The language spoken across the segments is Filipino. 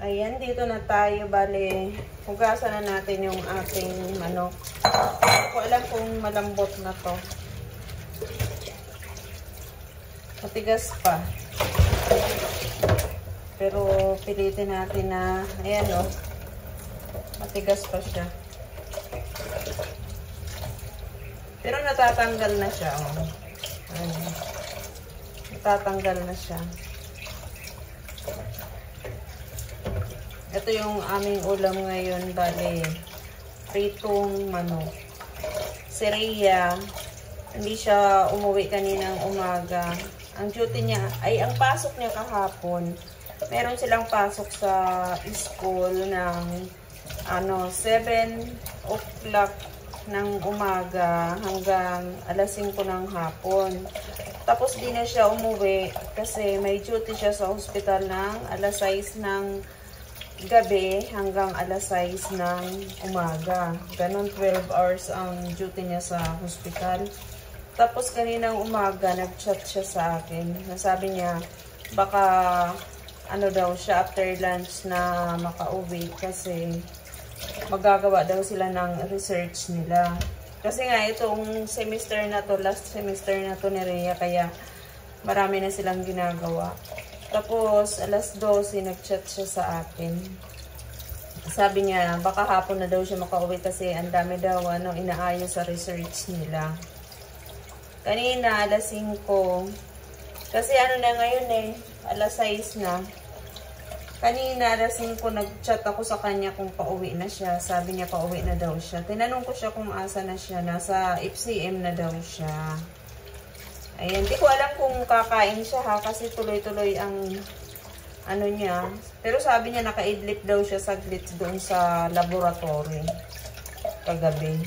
Ayan, dito na tayo. Bale, hugasan na natin yung ating manok. Hindi ko alam kung malambot na to. Matigas pa. Pero pilitin natin na, ayan o, matigas pa siya. Pero natatanggal na siya. Oh. Ayan. Natatanggal na siya. Ito yung aming ulam ngayon, bale, pritong manok. Si Rhea, hindi siya umuwi kaninang umaga. Ang duty niya, ay ang pasok niya kahapon. Meron silang pasok sa school ng 7 o'clock ng umaga hanggang alas 5 ng hapon. Tapos di na siya umuwi kasi may duty siya sa hospital ng alas 6 ng gabi hanggang alas 6 ng umaga. Ganon, 12 hours ang duty niya sa hospital. Tapos kaninang umaga, nag-chat siya sa akin. Nasabi niya, baka daw siya after lunch na makauwi kasi magagawa daw sila ng research nila. Kasi nga, itong semester na to, last semester na to ni Rhea, kaya marami na silang ginagawa. Tapos, alas 12, nag-chat siya sa akin. Sabi niya, baka hapon na daw siya makauwi kasi ang dami daw inaayos sa research nila. Kanina, alas 5. Kasi na ngayon alas 6 na. Kanina, alas 5, nag-chat ako sa kanya kung pauwi na siya. Sabi niya, pauwi na daw siya. Tinanong ko siya kung asa na siya. Nasa FCM na daw siya. Ayan, di ko alam kung kakain siya ha, kasi tuloy-tuloy ang niya. Pero sabi niya nakaidlip daw siya saglit doon sa laboratory kagabi.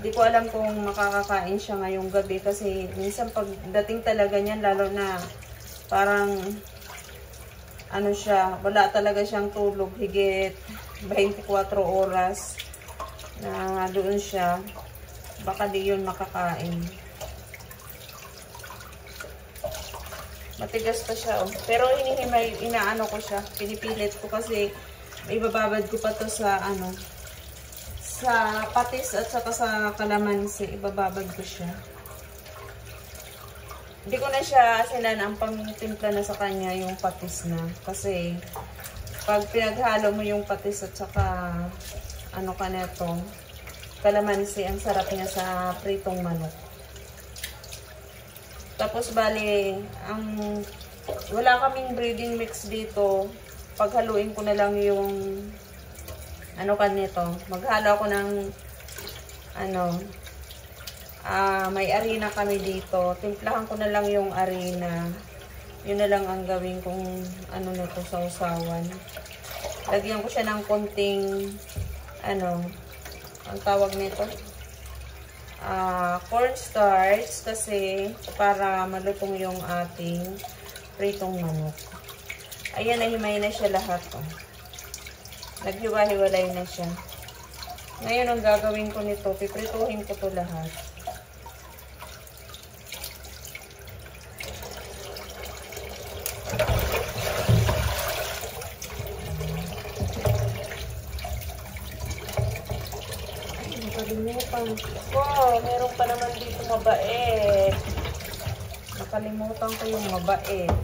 Di ko alam kung makakakain siya ngayong gabi kasi minsan pagdating talaga niyan, lalo na parang siya, wala talaga siyang tulog, higit 24 oras na doon siya. Baka di yun makakain. Matigas pa siya, oh. Pero inaano ko siya, pinipilit ko kasi ibababad ko pa to sa sa patis at saka sa kalamansi, ibababad ko siya. Hindi ko na siya ang pangtimpla na sa kanya yung patis na, kasi pag pinaghalo mo yung patis at saka kalamansi, ang sarap niya sa pritong manok. Tapos bali, wala kaming breeding mix dito. Paghaluin ko na lang yung kanito. Maghalo ako ng may arena kami dito. Timplahan ko na lang yung arena. Yun na lang ang gawin kong nito sa usawan. Lagyan ko siya ng konting ang tawag nito, cornstarch, kasi para malutong yung ating pritong manok. Ayan, nahimay na siya lahat. Oh. Naghiwa-hiwalay na siya. Ngayon, ang gagawin ko nito, piprituhin ko to lahat. Nakalimutan ko. Meron pa naman dito mabait. Nakalimutan ko yung mabait.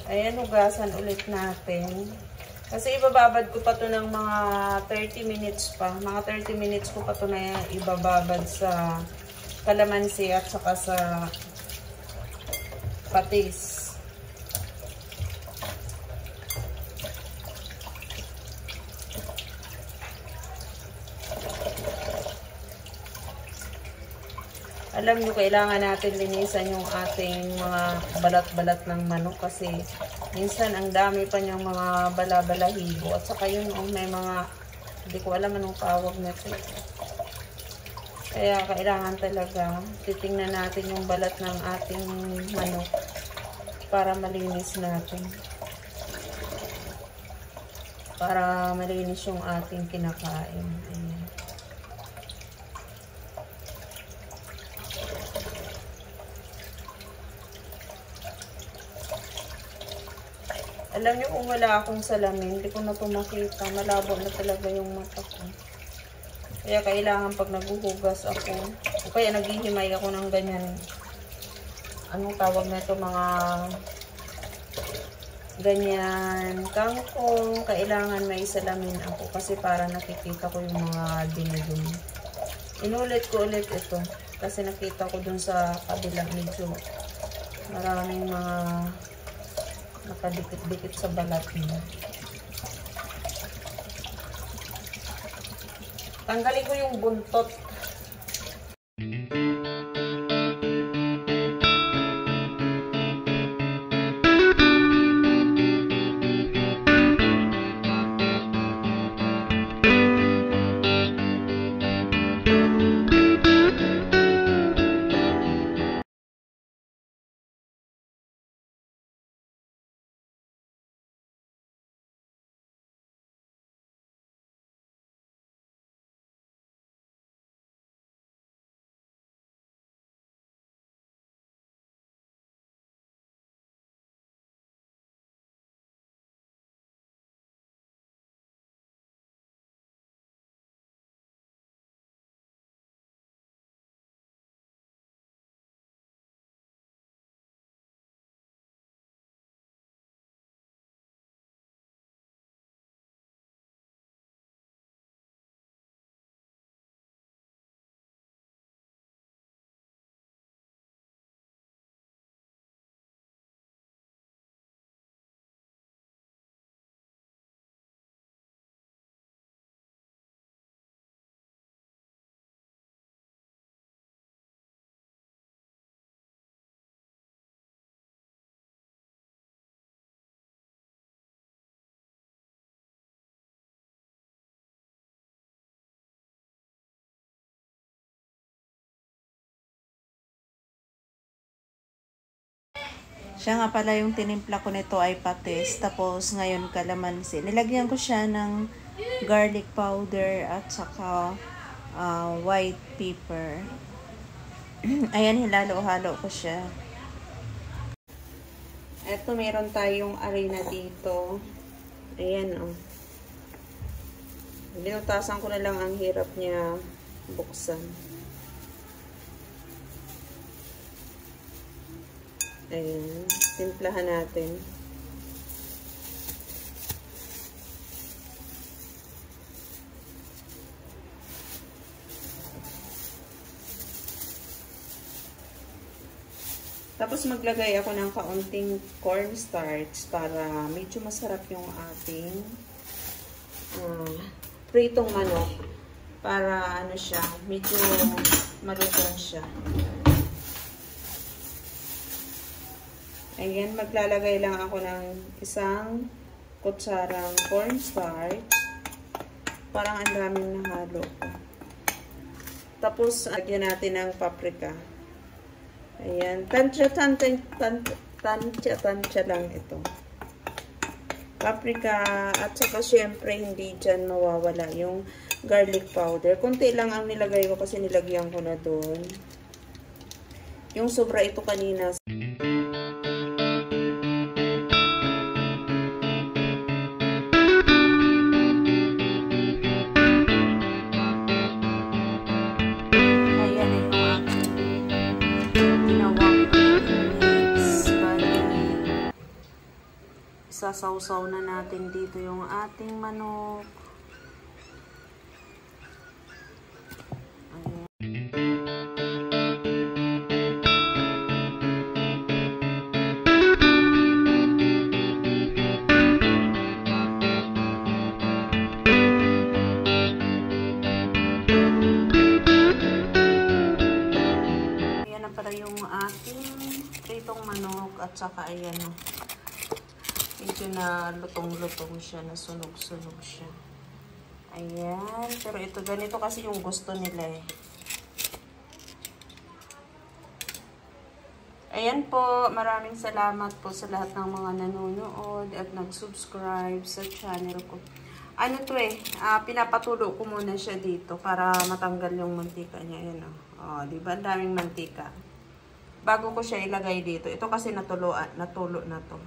Ayan, hugasan ulit natin. Kasi ibababad ko pa to ng mga 30 minutes pa. Mga 30 minutes ko pa to na ibababad sa kalamansi at saka sa patis. Alam nyo, kailangan natin linisan yung ating mga balat-balat ng manok kasi minsan ang dami pa niyang mga bala-balahibo. At saka yun, may mga, hindi ko alam anong tawag na ito. Kaya kailangan talaga titingnan natin yung balat ng ating manok para malinis natin. Para malinis yung ating kinakain. Ayan. Alam niyo kung wala akong salamin, hindi ko na ito makita. Malabo na talaga yung mata ko. Kaya kailangan pag naghuhugas ako, o kaya naghihimay ako ng ganyan. Anong tawag na ito? Mga ganyan kangkong. Kailangan may salamin ako kasi para nakikita ko yung mga dumi-dumi. Inulit ko ulit ito kasi nakita ko dun sa kabilang medyo maraming mga nakadikit-dikit sa balat niya. Tanggalin ko yung buntot. Siya nga pala yung tinimpla ko nito ay patis. Tapos ngayon kalamansi. Nilagyan ko siya ng garlic powder at saka white pepper. Ayan, hilalo-halo ko siya. Eto, meron tayong arena dito. Ayan, oh. Binutasan ko na lang, ang hirap niya buksan. Ayan, timplahan natin. Tapos maglagay ako ng kaunting cornstarch para medyo masarap yung ating pritong manok. Para ano siya, medyo malutong siya. Ayan, maglalagay lang ako ng isang kutsarang cornstarch. Parang ang daming nahalo. Tapos, lagyan natin ng paprika. Ayan, tansya lang ito. Paprika, at saka syempre hindi dyan mawawala yung garlic powder. Kunti lang ang nilagay ko kasi nilagyan ko na doon. Yung sobra ito kanina. Sasawsaw na natin dito yung ating manok. Ayan. Ayan na pala yung ating pritong manok at saka ayan o. Medyo na lutong-lutong siya, na sunog-sunog siya. Ayan. Pero ito, ganito kasi yung gusto nila eh. Ayan po. Maraming salamat po sa lahat ng mga nanonood at nag-subscribe sa channel ko. Ano to eh, pinapatulo ko muna siya dito para matanggal yung mantika niya. Ayan o. Oh, diba? Ang daming mantika. Bago ko siya ilagay dito. Ito kasi natulo na to.